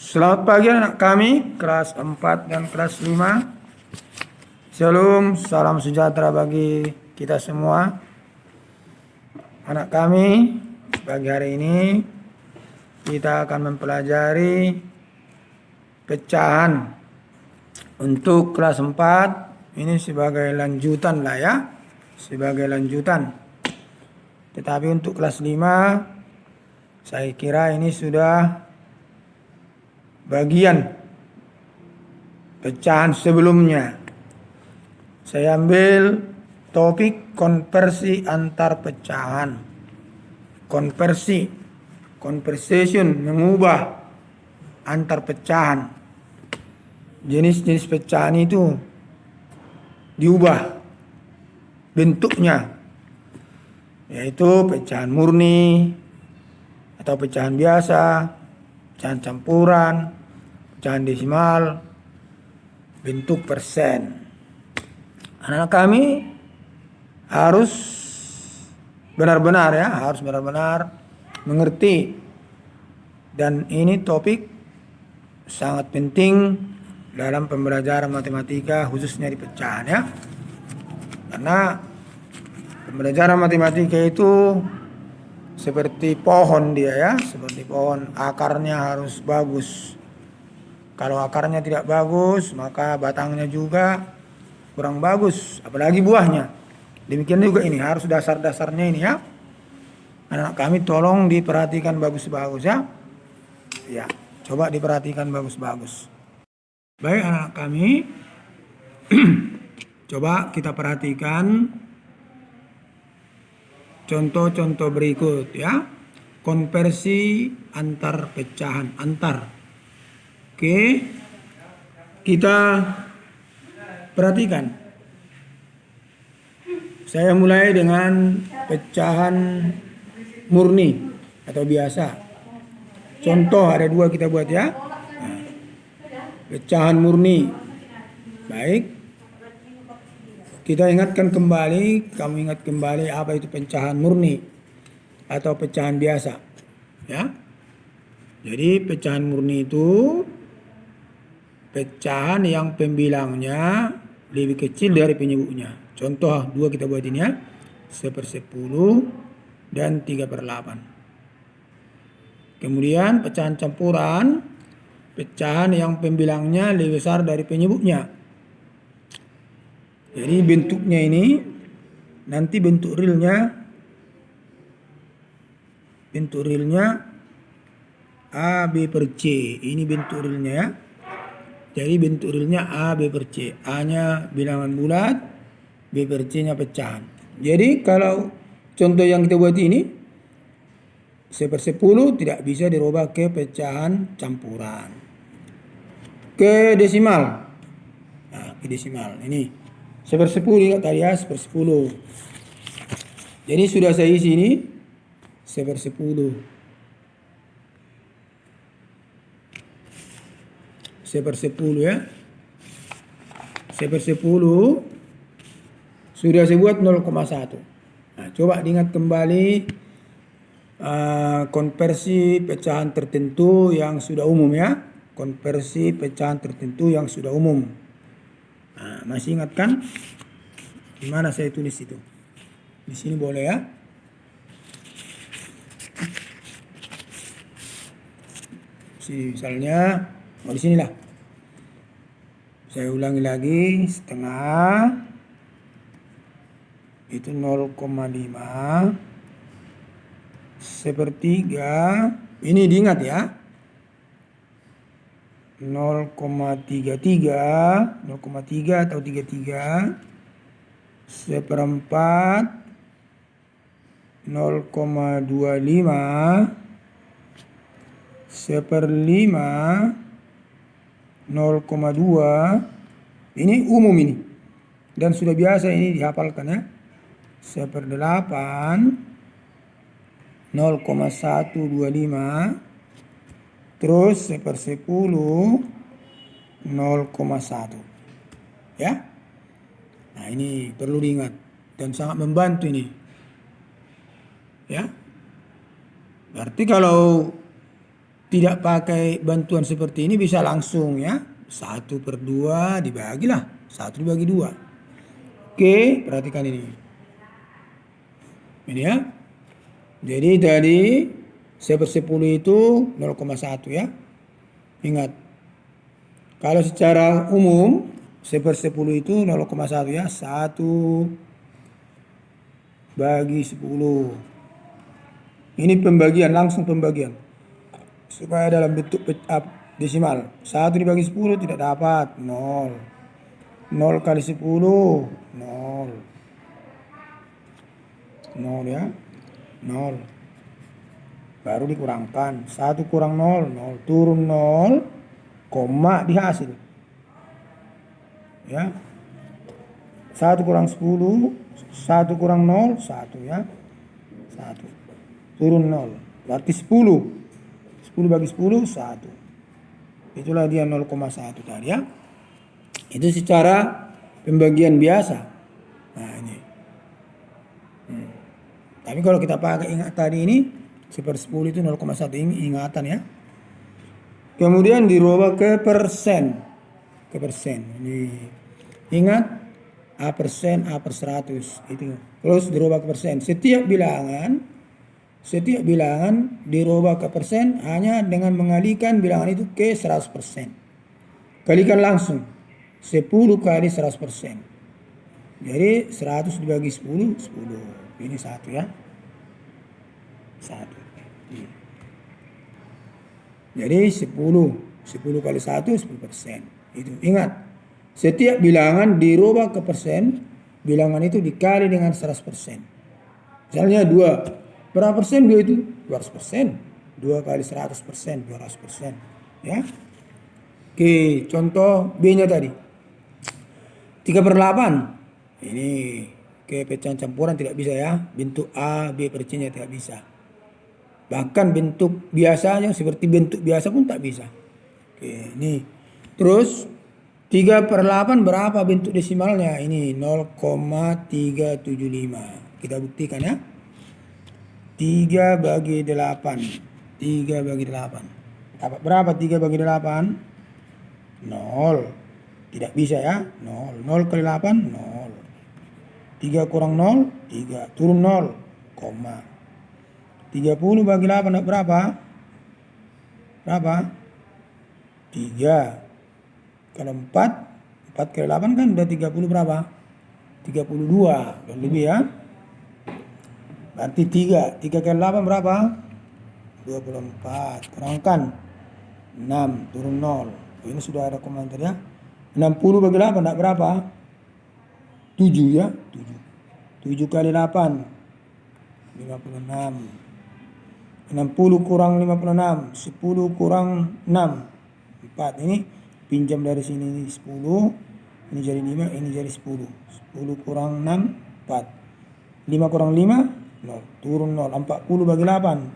Selamat pagi anak kami, kelas 4 dan kelas 5. Shalom, salam sejahtera bagi kita semua. Anak kami, pagi hari ini kita akan mempelajari pecahan untuk kelas 4. Ini sebagai lanjutan lah ya, sebagai lanjutan. Tetapi untuk kelas 5, saya kira ini sudah bagian pecahan sebelumnya. Saya ambil topik konversi antar pecahan. Konversi, conversion, mengubah antar pecahan. Jenis-jenis pecahan itu diubah bentuknya, yaitu pecahan murni atau pecahan biasa, pecahan campuran, pecahan desimal, bentuk persen. Anak-anak kami harus benar-benar mengerti, dan ini topik sangat penting dalam pembelajaran matematika, khususnya di pecahan ya. Karena pembelajaran matematika itu seperti pohon dia ya, seperti pohon, akarnya harus bagus. Kalau akarnya tidak bagus, maka batangnya juga kurang bagus, apalagi buahnya. Demikian juga ini, harus dasar-dasarnya ini ya. Anak kami tolong diperhatikan bagus-bagus ya. Ya, coba diperhatikan bagus-bagus. Baik anak kami, coba kita perhatikan contoh-contoh berikut ya. Konversi antar pecahan, antar. Oke, kita perhatikan. Saya mulai dengan pecahan murni atau biasa. Contoh ada dua kita buat ya. Nah, pecahan murni. Baik. Kita ingatkan kembali, kamu ingat kembali apa itu pecahan murni atau pecahan biasa. Ya. Jadi pecahan murni itu pecahan yang pembilangnya lebih kecil dari penyebutnya. Contoh dua kita buat ini ya. 1/10 dan 3/8. Kemudian pecahan campuran, pecahan yang pembilangnya lebih besar dari penyebutnya. Jadi bentuknya ini, nanti bentuk realnya A, B per C. Ini bentuk realnya ya. Jadi bentuk realnya A, B per C. A-nya bilangan bulat, B per C-nya pecahan. Jadi kalau contoh yang kita buat ini, 1/10 tidak bisa dirubah ke pecahan campuran. Ke desimal. Nah, ke desimal. Ini 1/10 ingat tadi ya, 1/10. Jadi sudah saya isi ini 1/10. 1/10 ya. 1/10 sudah saya buat 0,1. Nah, coba diingat kembali konversi pecahan tertentu yang sudah umum ya. Konversi pecahan tertentu yang sudah umum. Nah, masih ingat kan? Di mana saya tulis itu? Di sini boleh ya. Misalnya, di sinilah. Saya ulangi lagi, setengah itu 0,5, 1/3, ini diingat ya, 0,33 atau 33, 1/4, 0,25, 1/5, 0,2. Ini umum ini, dan sudah biasa ini dihafalkan ya. 1/8, 0,125, terus 1/10, 0,1 ya. Nah, ini perlu diingat dan sangat membantu ini ya. Berarti kalau tidak pakai bantuan seperti ini bisa langsung ya. 1/2 dibagilah. 1 dibagi 2. Oke, perhatikan ini. Ini ya. Jadi tadi 1/10 itu 0,1 ya. Ingat. Kalau secara umum 1/10 itu 0,1 ya. 1/10. Ini pembagian, langsung pembagian. Supaya dalam bentuk desimal. 1 dibagi 10 tidak dapat. 0. 0 kali 10. 0. 0 ya. 0. Baru dikurangkan. 1 kurang 0. 0. Turun 0. Koma di hasil. Ya. 1 kurang 10. 1 kurang 0. 1 ya. 1. Turun 0. Berarti 10. 10 bagi 10, 1. Itulah dia 0,1 tadi ya. Itu secara pembagian biasa. Nah ini. Tapi kalau kita pakai ingat tadi ini, 1/10 itu 0,1. Ini ingatan ya. Kemudian dirubah ke persen. Ke persen. Ini. Ingat, A% A/100. Itu. Terus dirubah ke persen. Setiap bilangan dirubah ke persen hanya dengan mengalihkan bilangan itu ke 100%. Kalikan langsung. 10 kali 100%. Jadi 100 dibagi 10, 10. Ini 1 ya. 1. Jadi 10. 10 kali 1, 10%. Itu. Ingat. Setiap bilangan dirubah ke persen, bilangan itu dikali dengan 100%. Misalnya 2. Berapa persen 2 itu? 200%. 2 kali 100%, 200%. Ya. Oke, contoh B-nya tadi. 3/8. Ini ke pecahan campuran tidak bisa ya. Bentuk A, B per C-nya tidak bisa. Bahkan bentuk biasanya seperti bentuk biasa pun tak bisa. Oke, ini. Terus 3/8 berapa bentuk desimalnya? Ini 0,375. Kita buktikan ya. 3 bagi 8. 3 bagi 8. Dapat berapa 3 bagi 8? 0. Tidak bisa ya. 0. 0 kali 8, 0. 3 kurang 0, 3. Turun 0, koma. 30 bagi 8 berapa? Berapa? 3. Kalau 4 kali 8 kan udah 30 berapa? 32. Dan lebih ya. Berarti 3 kali 8 berapa? 24. Kurangkan 6, turun 0. Ini sudah ada komentar ya. 60 bagi 8 enggak berapa? 7 ya. 7 kali 8 56. 60 kurang 56, 10 kurang 6, 4. Ini pinjam dari sini, ini 10, ini jadi 5, ini jadi 10. 10 kurang 6, 4. 5 kurang 5, 0. Turun 0. 40 bagi 8,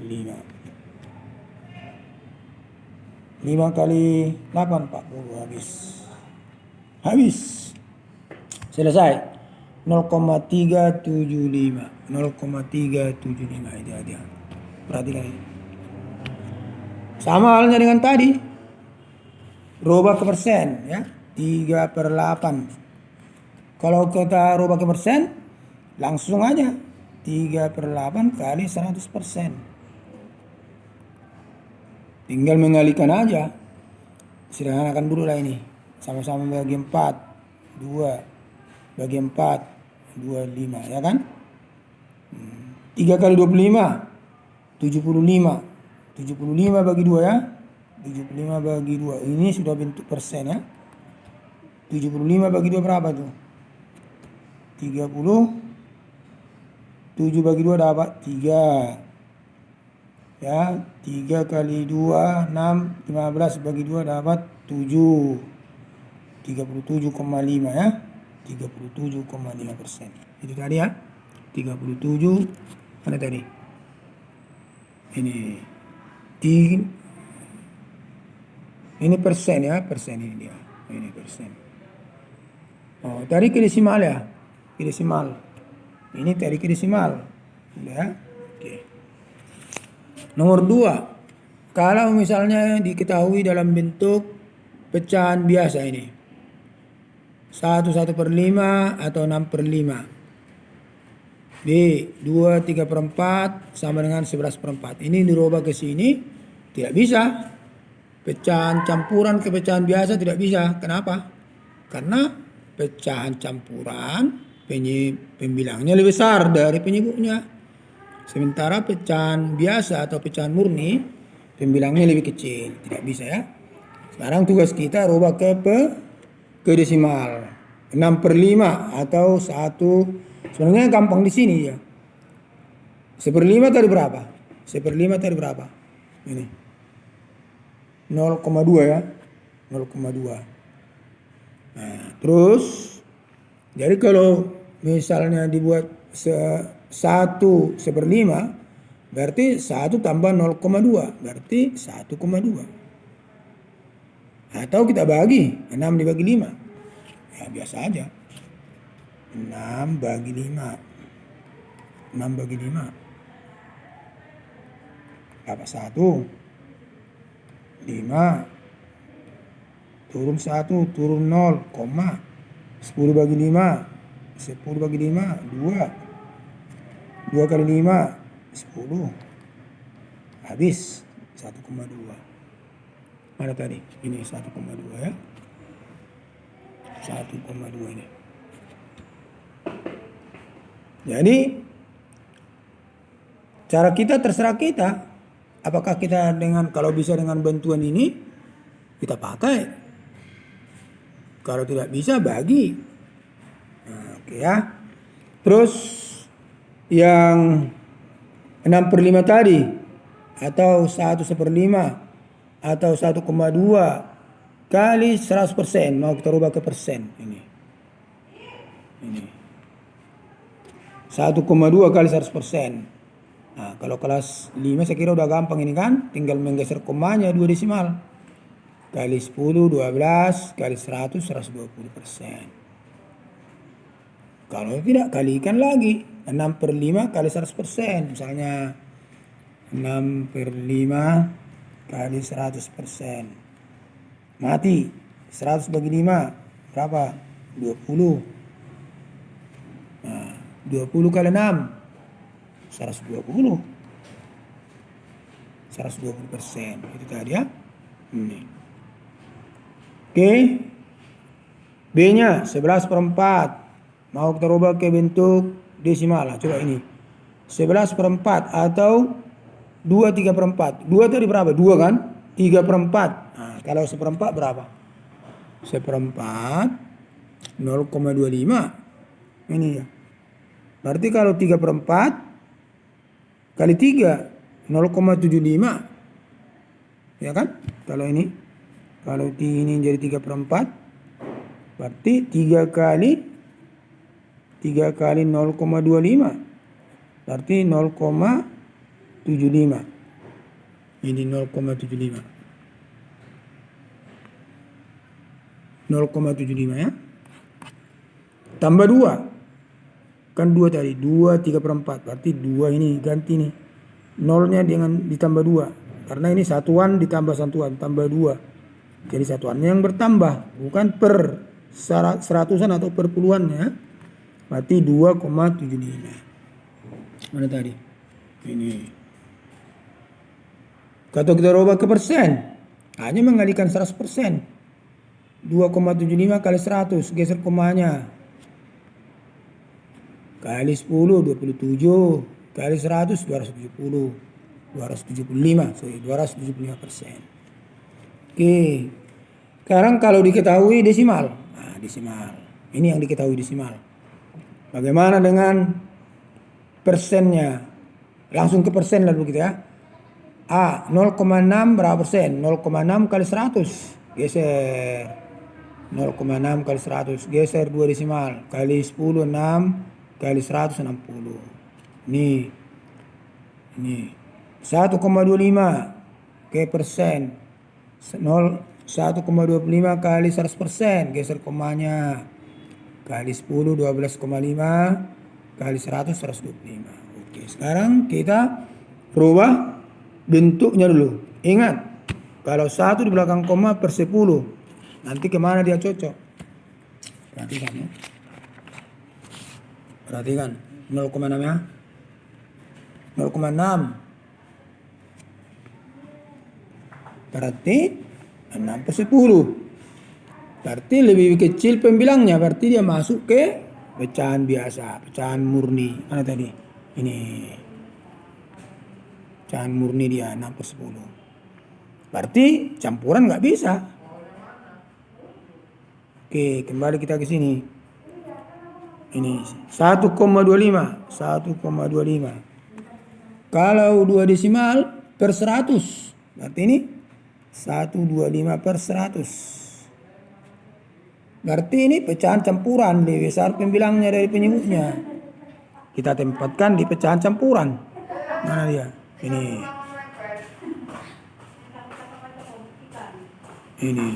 5. 5 kali 8, 40. Habis. Selesai. 0,375. 0,375 itu aja. Perhatikan ini. Sama halnya dengan tadi. Rubah ke persen ya. 3/8. Kalau kita rubah ke persen, langsung aja 3/8 kali 100%. Tinggal mengalihkan aja. Sederhanakan dulu lah ini. Sama-sama bagi 4. 2 bagi 4. 25 ya kan. 3 kali 25. 75. 75 bagi 2 ya. 75 bagi 2. Ini sudah bentuk persen ya. 75 bagi 2 berapa tuh? 30. 7 bagi 2 dapat 3. Ya, 3 kali 2, 6. 15 bagi 2 dapat 7. 37,5 ya. 37,5%. Itu tadi ya. 37. Mana tadi? Ini persen ya. Persen ini dia. Ini persen. Oh, tadi ke desimal ya. Ke desimal. Ini tadi ke desimal. Ya. Oke. Nomor 2. Kalau misalnya diketahui dalam bentuk pecahan biasa ini. 1/5 atau 6/5. B. 2/3/4 sama dengan 11/4. Ini dirubah ke sini tidak bisa. Pecahan campuran ke pecahan biasa tidak bisa. Kenapa? Karena pecahan campuran pembilangnya lebih besar dari penyebutnya. Sementara pecahan biasa atau pecahan murni pembilangnya lebih kecil. Tidak bisa ya. Sekarang tugas kita rubah ke desimal. 6/5 atau 1. Sebenarnya gampang di sini ya. 1/5 tadi berapa? 1/5 tadi berapa? Ini. 0,2 ya. 0,2. Nah, terus jadi kalau misalnya dibuat 1/5 berarti 1 tambah 0,2 berarti 1,2. Atau kita bagi 6 dibagi 5. Ya biasa aja. 6 bagi 5. 6 bagi 5. Apa 1? 5. Turun 1, turun 0, 10 bagi 5. 10 bagi 5, 2. 2 kali 5, 10. Habis 1,2. Mana tadi? Ini 1,2 ya. 1,2 ini. Jadi cara kita terserah kita. Apakah kita kalau bisa dengan bantuan ini kita pakai. Kalau tidak bisa bagi. Nah, oke ya. Terus yang 6/5 tadi atau 1/5 atau 1,2 kali 100%. Mau kita rubah ke persen ini. 1,2 kali 100%. Nah, kalau kelas 5 saya kira udah gampang ini kan. Tinggal menggeser komanya 2 desimal. Kali 10, 12, kali 100, 120%. Kalau tidak, kalikan lagi. 6/5 kali 100%. Misalnya 6/5 kali 100%. Mati. 100 bagi 5. Berapa? 20. Nah, 20 kali 6. 120. 120%. Itu tadi ya. Ini. Oke. B-nya 11/4. Mau kita rubah ke bentuk desimal. Coba ini. 11/4 atau 2/3/4. 2 tadi berapa? 2 kan? 3/4. Nah, kalau 1/4 berapa? 1/4 0,25. Ini ya. Berarti kalau 3/4 kali 3 0,75. Ya kan? Kalau ini jadi 3/4 berarti 3 kali 0,25 berarti 0,75. Ini 0,75. 0,75 ya. Tambah 2. Kan 2 tadi. 2 3/4. Berarti 2 ini ganti nih. Nolnya ditambah 2. Karena ini satuan ditambah satuan. Tambah 2. Jadi satuannya yang bertambah. Bukan per seratusan atau per puluhan ya. Berarti 2,75. Mana tadi? Ini. Kalau kita rubah ke persen. Hanya mengalihkan 100%. 2,75 kali 100. Geser komanya. Kali 10, 27. Kali 100, 270. 275%. Oke. Sekarang kalau diketahui desimal. Nah, desimal. Ini yang diketahui desimal. Bagaimana dengan persennya? Langsung ke persen lah dulu kita ya. A, 0,6 berapa persen? 0,6 kali 100. Geser. 0,6 kali 100. Geser 2 desimal. Kali 10, 6. Kali 100, 60. Ini 1,25 ke persen. 1,25 kali 100%. Geser komanya. Kali 10, 12,5. Kali 100, 125. Oke, sekarang kita rubah bentuknya dulu. Ingat, kalau 1 di belakang koma per 10, nanti kemana dia cocok? Perhatikan ya. Perhatikan, 0,6 ya. 0,6. Berarti 6 per 10. Berarti lebih kecil pembilangnya. Berarti dia masuk ke pecahan biasa, pecahan murni. Mana tadi? Ini. Pecahan murni dia 6 per 10. Berarti campuran nggak bisa. Oke, kembali kita ke sini. Ini 1,25. 1,25. Kalau 2 desimal per 100. Berarti ini 125 per 100. Berarti ini pecahan campuran, lebih besar pembilangnya dari penyebutnya. Kita tempatkan di pecahan campuran. Mana dia? Ini. Ini.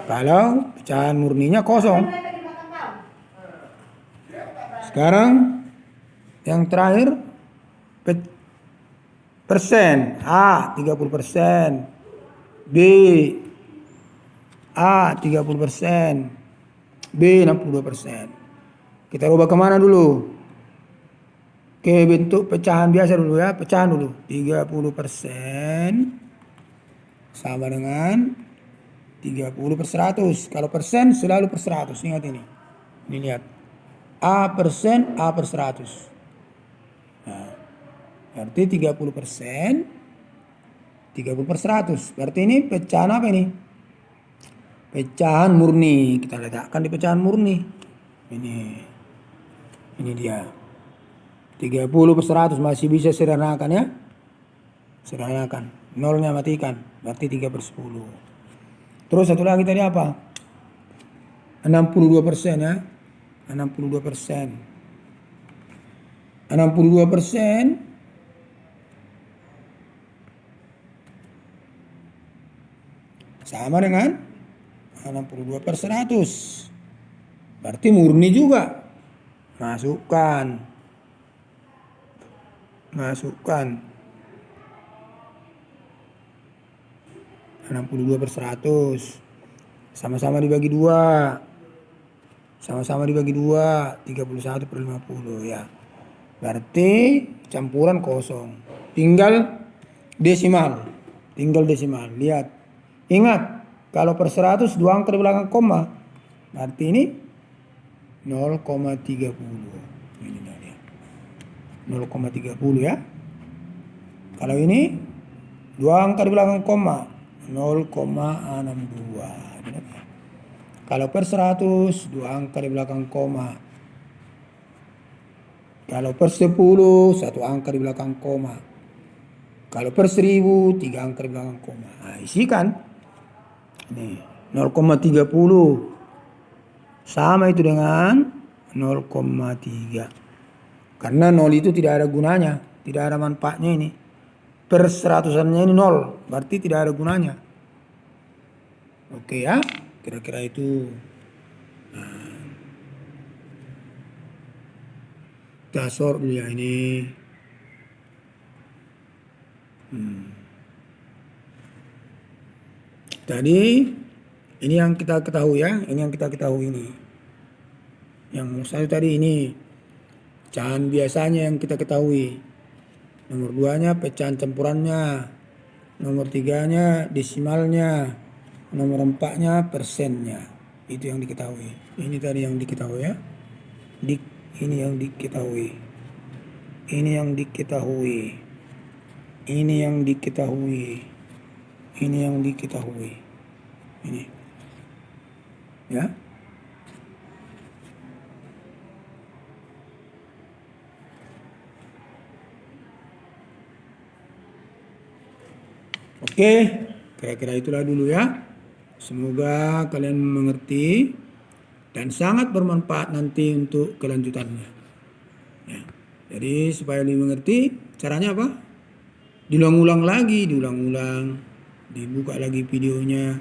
Kalau pecahan murninya kosong. Sekarang yang terakhir persen. A 30%. B A 30%. B 62%. Kita rubah kemana dulu? Ke bentuk pecahan biasa dulu ya. Pecahan dulu. 30% sama dengan 30 per 100. Kalau persen selalu per 100. Ingat ini. Ini lihat. A persen A per 100. Nah, berarti 30%. 30 per 100. Berarti ini pecahan apa ini? Pecahan murni. Kita letakkan di pecahan murni. Ini dia. 30 per 100 masih bisa sederhanakan ya. Sederhanakan. Nolnya matikan. Berarti 3 per 10. Terus satu lagi tadi apa? 62% ya. 62%. 62% sama dengan 62 per 100. Berarti murni juga. Masukkan 62 per 100. Sama-sama dibagi 2. Sama-sama dibagi 2. 31 per 50 ya. Berarti campuran kosong. Tinggal desimal. Lihat. Ingat. Kalau per 100 2 angka di belakang koma. Berarti ini 0,30. Ini dia. 0,30 ya. Kalau ini 2 angka di belakang koma. 0,62. Kalau per 100 2 angka di belakang koma. Kalau per 10 1 angka di belakang koma. Kalau per 1000 3 angka di belakang koma. Nah, isikan. Nih, 0,30 sama itu dengan 0,3. Karena 0 itu tidak ada gunanya, tidak ada manfaatnya ini. Per 100-annya ini 0, berarti tidak ada gunanya. Oke ya, kira-kira itu. Nah, kita sort dulu ya ini. Tadi ini yang kita ketahui ya, ini yang kita ketahui ini. Yang satu tadi ini pecahan biasanya yang kita ketahui. Nomor 2-nya pecahan campurannya. Nomor 3-nya desimalnya. Nomor 4-nya persennya. Itu yang diketahui. Ini tadi yang diketahui ya. Ini yang diketahui. Ini yang diketahui. Ini yang diketahui. Ini yang diketahui. Ini. Ya. Oke, kira-kira itulah dulu ya. Semoga kalian mengerti dan sangat bermanfaat nanti untuk kelanjutannya. Ya. Jadi supaya lebih mengerti, caranya apa? Diulang-ulang lagi, dibuka lagi videonya,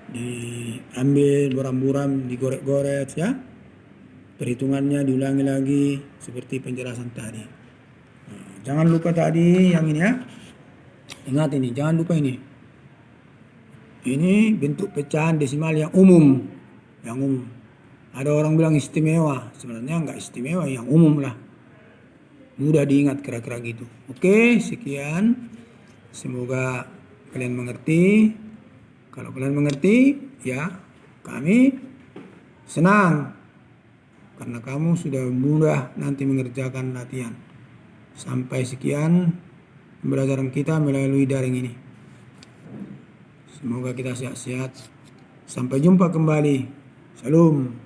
diambil buram-buram, digorek-gorek ya. Perhitungannya diulangi lagi seperti penjelasan tadi. Nah, Jangan lupa tadi yang ini ya. Ingat ini, jangan lupa ini. Ini bentuk pecahan desimal yang umum. Yang umum. Ada orang bilang istimewa. Sebenarnya enggak istimewa, yang umum lah. Mudah diingat kira-kira gitu. Oke, sekian. Semoga kalian mengerti. Kalau kalian mengerti, ya kami senang. Karena kamu sudah mudah nanti mengerjakan latihan. Sampai sekian pembelajaran kita melalui daring ini. Semoga kita sehat-sehat. Sampai jumpa kembali. Salam.